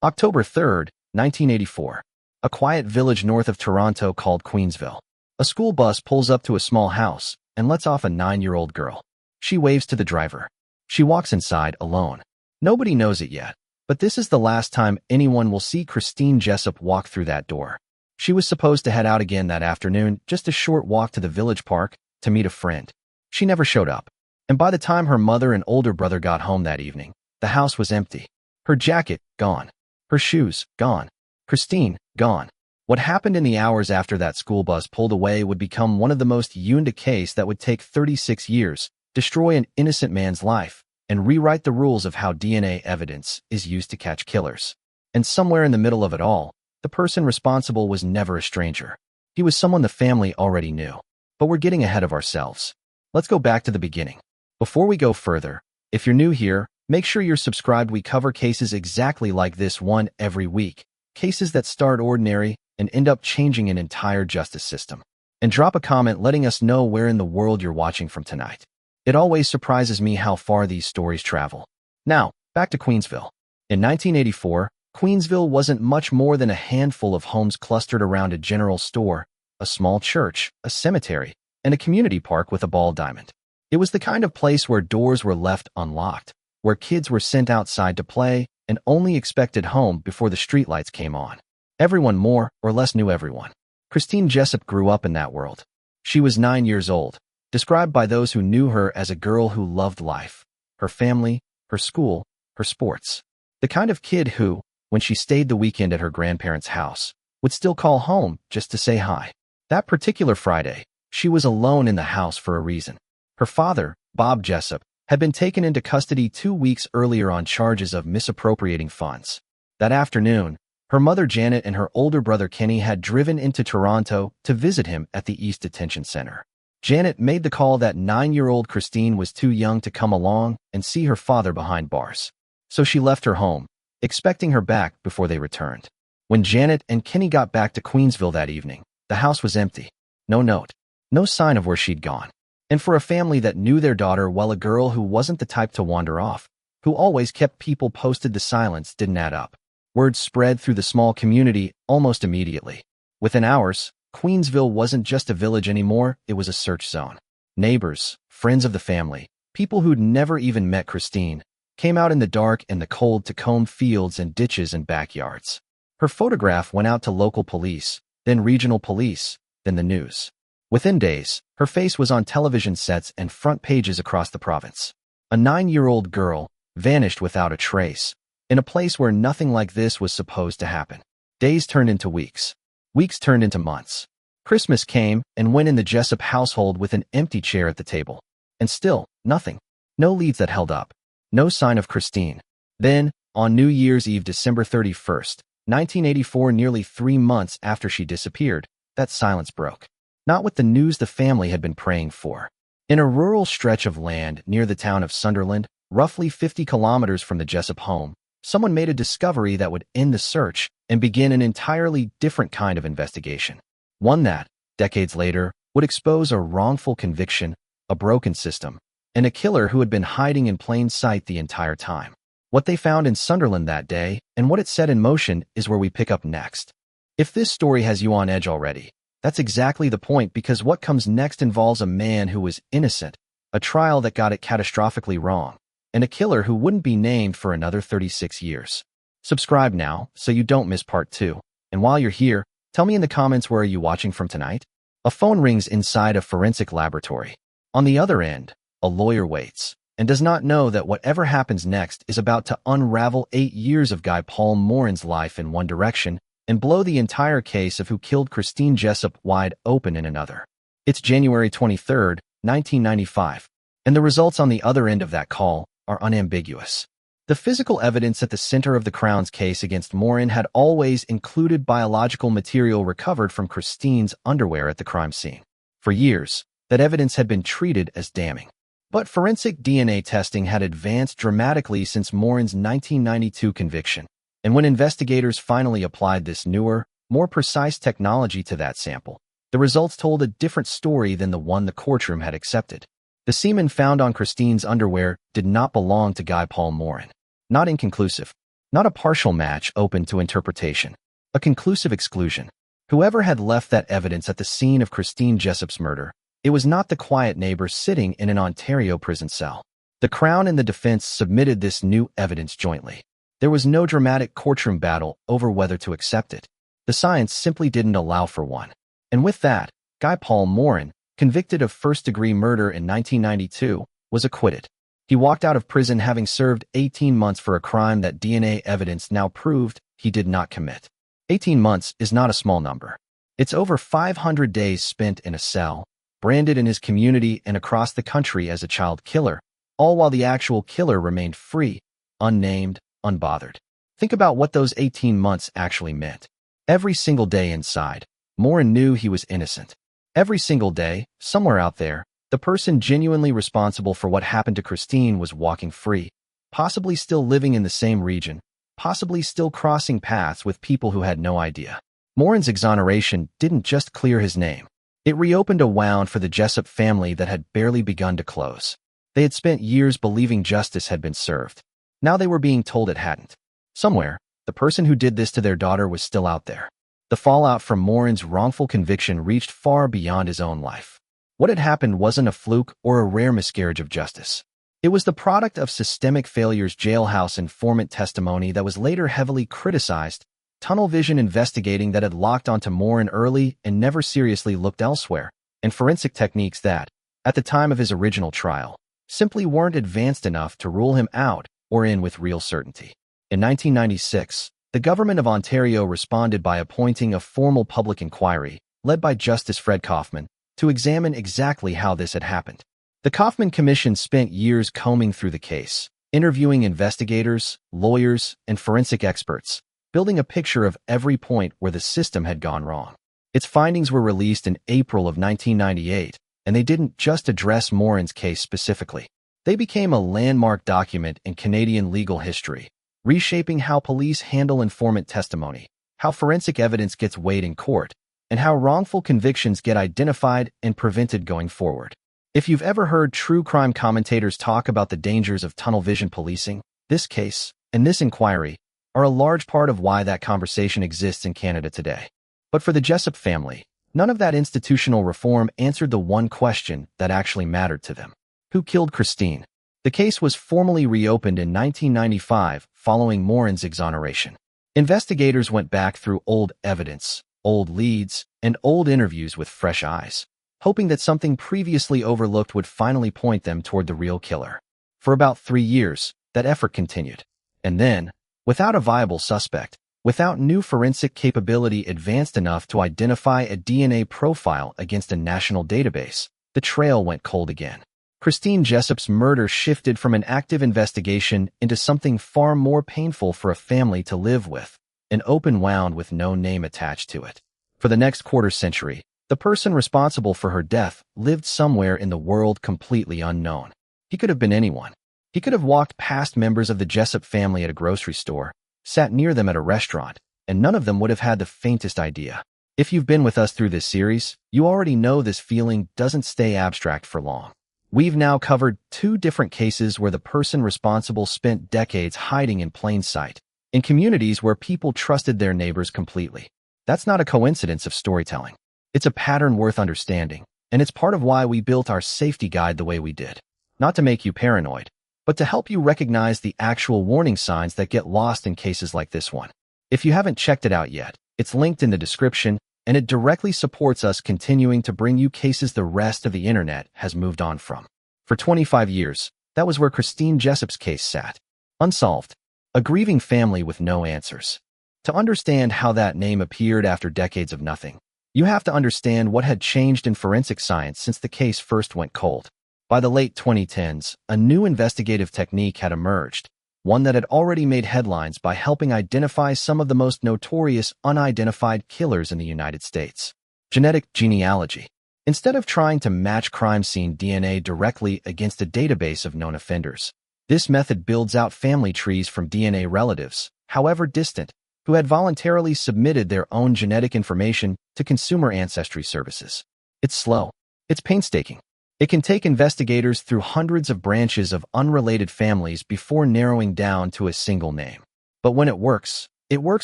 October 3rd, 1984. A quiet village north of Toronto called Queensville. A school bus pulls up to a small house and lets off a 9-year-old girl. She waves to the driver. She walks inside alone. Nobody knows it yet, but this is the last time anyone will see Christine Jessop walk through that door. She was supposed to head out again that afternoon, just a short walk to the village park, to meet a friend. She never showed up. And by the time her mother and older brother got home that evening, the house was empty. Her jacket, gone. Her shoes, gone. Christine, gone. What happened in the hours after that school bus pulled away would become one of the most unique case that would take 36 years, destroy an innocent man's life, and rewrite the rules of how DNA evidence is used to catch killers. And somewhere in the middle of it all, the person responsible was never a stranger. He was someone the family already knew. But we're getting ahead of ourselves. Let's go back to the beginning. Before we go further, if you're new here, make sure you're subscribed. We cover cases exactly like this one every week. Cases that start ordinary and end up changing an entire justice system. And drop a comment letting us know where in the world you're watching from tonight. It always surprises me how far these stories travel. Now, back to Queensville. In 1984, Queensville wasn't much more than a handful of homes clustered around a general store, a small church, a cemetery, and a community park with a ball diamond. It was the kind of place where doors were left unlocked, where kids were sent outside to play and only expected home before the streetlights came on. Everyone more or less knew everyone. Christine Jessop grew up in that world. She was 9 years old, described by those who knew her as a girl who loved life, her family, her school, her sports. The kind of kid who, when she stayed the weekend at her grandparents' house, would still call home just to say hi. That particular Friday, she was alone in the house for a reason. Her father, Bob Jessop, had been taken into custody 2 weeks earlier on charges of misappropriating funds. That afternoon, her mother Janet and her older brother Kenny had driven into Toronto to visit him at the East Detention Center. Janet made the call that 9-year-old Christine was too young to come along and see her father behind bars. So she left her home, expecting her back before they returned. When Janet and Kenny got back to Queensville that evening, the house was empty. No note. No sign of where she'd gone. And for a family that knew their daughter well, a girl who wasn't the type to wander off, who always kept people posted, the silence didn't add up. Word spread through the small community almost immediately. Within hours, Queensville wasn't just a village anymore, it was a search zone. Neighbors, friends of the family, people who'd never even met Christine, came out in the dark and the cold to comb fields and ditches and backyards. Her photograph went out to local police, then regional police, then the news. Within days, her face was on television sets and front pages across the province. A 9-year-old girl vanished without a trace, in a place where nothing like this was supposed to happen. Days turned into weeks. Weeks turned into months. Christmas came and went in the Jessop household with an empty chair at the table. And still, nothing. No leads that held up. No sign of Christine. Then, on New Year's Eve, December 31st, 1984, nearly 3 months after she disappeared, that silence broke. Not with the news the family had been praying for. In a rural stretch of land near the town of Sunderland, roughly 50 kilometers from the Jessop home, someone made a discovery that would end the search and begin an entirely different kind of investigation. One that, decades later, would expose a wrongful conviction, a broken system, and a killer who had been hiding in plain sight the entire time. What they found in Sunderland that day and what it set in motion is where we pick up next. If this story has you on edge already, that's exactly the point, because what comes next involves a man who was innocent, a trial that got it catastrophically wrong, and a killer who wouldn't be named for another 36 years. Subscribe now so you don't miss part 2. And while you're here, tell me in the comments, where are you watching from tonight? A phone rings inside a forensic laboratory. On the other end, a lawyer waits and does not know that whatever happens next is about to unravel 8 years of Guy Paul Morin's life in one direction and blow the entire case of who killed Christine Jessop wide open in another. It's January 23rd, 1995, and the results on the other end of that call are unambiguous. The physical evidence at the center of the Crown's case against Morin had always included biological material recovered from Christine's underwear at the crime scene. For years, that evidence had been treated as damning. But forensic DNA testing had advanced dramatically since Morin's 1992 conviction. And when investigators finally applied this newer, more precise technology to that sample, the results told a different story than the one the courtroom had accepted. The semen found on Christine's underwear did not belong to Guy Paul Morin. Not inconclusive, Not a partial match open to interpretation. A conclusive exclusion. Whoever had left that evidence at the scene of Christine Jessop's murder, it was not the quiet neighbor sitting in an Ontario prison cell. The Crown and the defense submitted this new evidence jointly. There was no dramatic courtroom battle over whether to accept it. The science simply didn't allow for one. And with that, Guy Paul Morin, convicted of first-degree murder in 1992, was acquitted. He walked out of prison having served 18 months for a crime that DNA evidence now proved he did not commit. 18 months is not a small number. It's over 500 days spent in a cell, branded in his community and across the country as a child killer, all while the actual killer remained free, unnamed, unbothered. Think about what those 18 months actually meant. Every single day inside, Morin knew he was innocent. Every single day, somewhere out there, the person genuinely responsible for what happened to Christine was walking free, possibly still living in the same region, possibly still crossing paths with people who had no idea. Morin's exoneration didn't just clear his name. It reopened a wound for the Jessop family that had barely begun to close. They had spent years believing justice had been served. Now they were being told it hadn't. Somewhere, the person who did this to their daughter was still out there. The fallout from Morin's wrongful conviction reached far beyond his own life. What had happened wasn't a fluke or a rare miscarriage of justice. It was the product of systemic failures, jailhouse informant testimony that was later heavily criticized, tunnel vision investigating that had locked onto Morin early and never seriously looked elsewhere, and forensic techniques that, at the time of his original trial, simply weren't advanced enough to rule him out or in with real certainty. In 1996, the government of Ontario responded by appointing a formal public inquiry, led by Justice Fred Kaufman, to examine exactly how this had happened. The Kaufman Commission spent years combing through the case, interviewing investigators, lawyers, and forensic experts, building a picture of every point where the system had gone wrong. Its findings were released in April of 1998, and they didn't just address Morin's case specifically. They became a landmark document in Canadian legal history, reshaping how police handle informant testimony, how forensic evidence gets weighed in court, and how wrongful convictions get identified and prevented going forward. If you've ever heard true crime commentators talk about the dangers of tunnel vision policing, this case and this inquiry are a large part of why that conversation exists in Canada today. But for the Jessop family, none of that institutional reform answered the one question that actually mattered to them. Who killed Christine? The case was formally reopened in 1995 following Morin's exoneration. Investigators went back through old evidence, old leads, and old interviews with fresh eyes, hoping that something previously overlooked would finally point them toward the real killer. For about 3 years, that effort continued. And then, without a viable suspect, without new forensic capability advanced enough to identify a DNA profile against a national database, the trail went cold again. Christine Jessop's murder shifted from an active investigation into something far more painful for a family to live with, an open wound with no name attached to it. For the next quarter century, the person responsible for her death lived somewhere in the world completely unknown. He could have been anyone. He could have walked past members of the Jessop family at a grocery store, sat near them at a restaurant, and none of them would have had the faintest idea. If you've been with us through this series, you already know this feeling doesn't stay abstract for long. We've now covered 2 different cases where the person responsible spent decades hiding in plain sight, in communities where people trusted their neighbors completely. That's not a coincidence of storytelling. It's a pattern worth understanding, and it's part of why we built our safety guide the way we did. Not to make you paranoid, but to help you recognize the actual warning signs that get lost in cases like this one. If you haven't checked it out yet, it's linked in the description, and it directly supports us continuing to bring you cases the rest of the internet has moved on from. For 25 years, that was where Christine Jessop's case sat. Unsolved. A grieving family with no answers. To understand how that name appeared after decades of nothing, you have to understand what had changed in forensic science since the case first went cold. By the late 2010s, a new investigative technique had emerged, one that had already made headlines by helping identify some of the most notorious unidentified killers in the United States. Genetic genealogy. Instead of trying to match crime scene DNA directly against a database of known offenders, this method builds out family trees from DNA relatives, however distant, who had voluntarily submitted their own genetic information to consumer ancestry services. It's slow. It's painstaking. It can take investigators through hundreds of branches of unrelated families before narrowing down to a single name. But when it works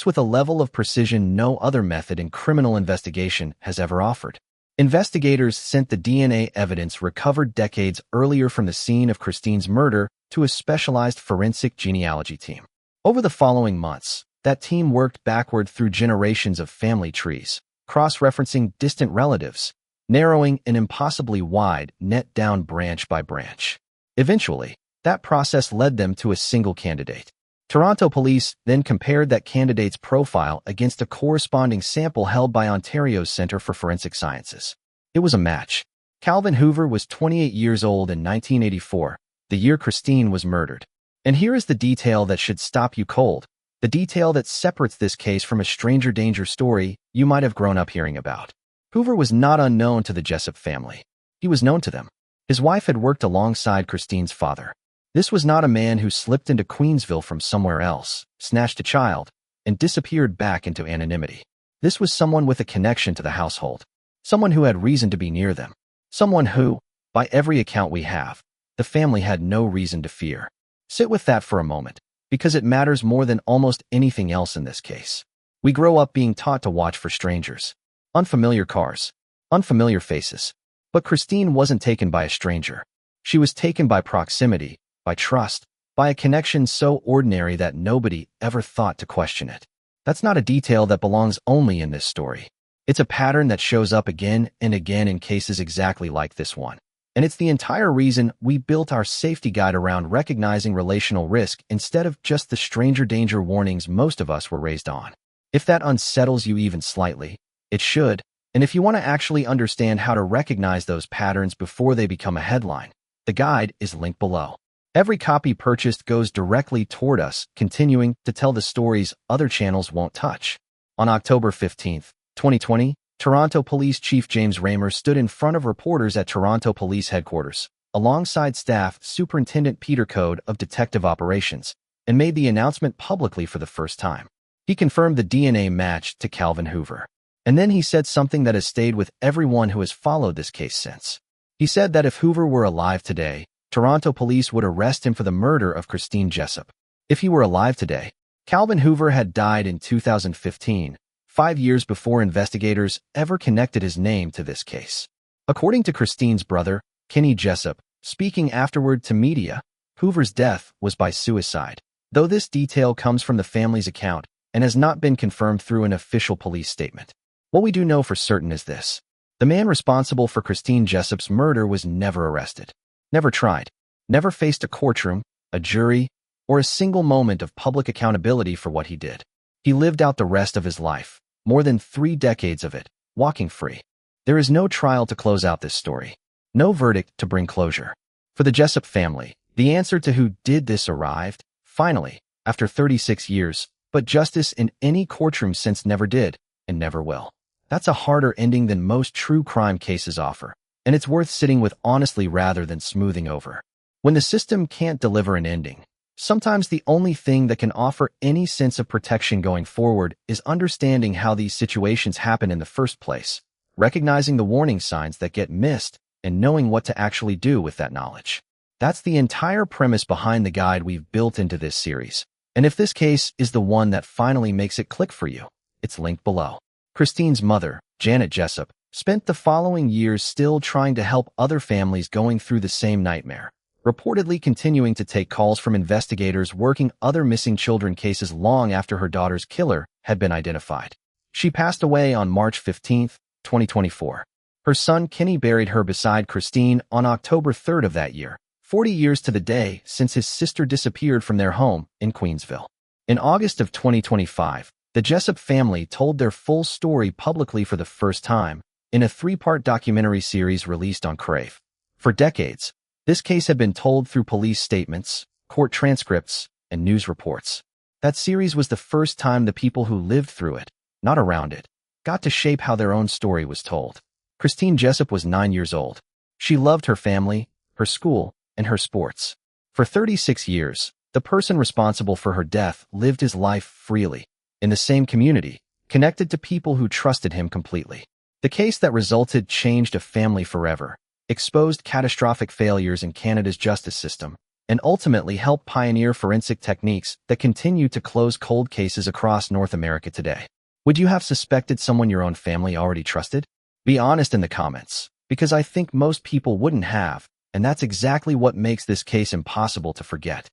with a level of precision no other method in criminal investigation has ever offered. Investigators sent the DNA evidence recovered decades earlier from the scene of Christine's murder to a specialized forensic genealogy team. Over the following months, that team worked backward through generations of family trees, cross-referencing distant relatives, narrowing an impossibly wide net down branch by branch. Eventually, that process led them to a single candidate. Toronto police then compared that candidate's profile against a corresponding sample held by Ontario's Centre for Forensic Sciences. It was a match. Calvin Hoover was 28 years old in 1984, the year Christine was murdered. And here is the detail that should stop you cold, the detail that separates this case from a stranger danger story you might have grown up hearing about. Hoover was not unknown to the Jessop family. He was known to them. His wife had worked alongside Christine's father. This was not a man who slipped into Queensville from somewhere else, snatched a child, and disappeared back into anonymity. This was someone with a connection to the household, someone who had reason to be near them, someone who, by every account we have, the family had no reason to fear. Sit with that for a moment, because it matters more than almost anything else in this case. We grow up being taught to watch for strangers, unfamiliar cars, unfamiliar faces. But Christine wasn't taken by a stranger. She was taken by proximity, by trust, by a connection so ordinary that nobody ever thought to question it. That's not a detail that belongs only in this story. It's a pattern that shows up again and again in cases exactly like this one. And it's the entire reason we built our safety guide around recognizing relational risk instead of just the stranger danger warnings most of us were raised on. If that unsettles you even slightly, it should. And if you want to actually understand how to recognize those patterns before they become a headline, the guide is linked below. Every copy purchased goes directly toward us, continuing to tell the stories other channels won't touch. On October 15, 2020, Toronto Police Chief James Raymer stood in front of reporters at Toronto Police Headquarters, alongside Staff Superintendent Peter Code of Detective Operations, and made the announcement publicly for the first time. He confirmed the DNA matched to Calvin Hoover. And then he said something that has stayed with everyone who has followed this case since. He said that if Hoover were alive today, Toronto police would arrest him for the murder of Christine Jessop. If he were alive today, Calvin Hoover had died in 2015, 5 years before investigators ever connected his name to this case. According to Christine's brother, Kenny Jessop, speaking afterward to media, Hoover's death was by suicide, though this detail comes from the family's account and has not been confirmed through an official police statement. What we do know for certain is this. The man responsible for Christine Jessop's murder was never arrested, never tried, never faced a courtroom, a jury, or a single moment of public accountability for what he did. He lived out the rest of his life, more than 3 decades of it, walking free. There is no trial to close out this story, no verdict to bring closure. For the Jessop family, the answer to who did this arrived, finally, after 36 years, but justice in any courtroom since never did, and never will. That's a harder ending than most true crime cases offer, and it's worth sitting with honestly rather than smoothing over. When the system can't deliver an ending, sometimes the only thing that can offer any sense of protection going forward is understanding how these situations happen in the first place, recognizing the warning signs that get missed, and knowing what to actually do with that knowledge. That's the entire premise behind the guide we've built into this series. And if this case is the one that finally makes it click for you, it's linked below. Christine's mother, Janet Jessop, spent the following years still trying to help other families going through the same nightmare, reportedly continuing to take calls from investigators working other missing children cases long after her daughter's killer had been identified. She passed away on March 15, 2024. Her son Kenny buried her beside Christine on October 3rd of that year, 40 years to the day since his sister disappeared from their home in Queensville. In August of 2025, the Jessop family told their full story publicly for the first time in a 3-part documentary series released on Crave. For decades, this case had been told through police statements, court transcripts, and news reports. That series was the first time the people who lived through it, not around it, got to shape how their own story was told. Christine Jessop was 9 years old. She loved her family, her school, and her sports. For 36 years, the person responsible for her death lived his life freely, in the same community, connected to people who trusted him completely. The case that resulted changed a family forever, exposed catastrophic failures in Canada's justice system, and ultimately helped pioneer forensic techniques that continue to close cold cases across North America today. Would you have suspected someone your own family already trusted? Be honest in the comments, because I think most people wouldn't have, and that's exactly what makes this case impossible to forget.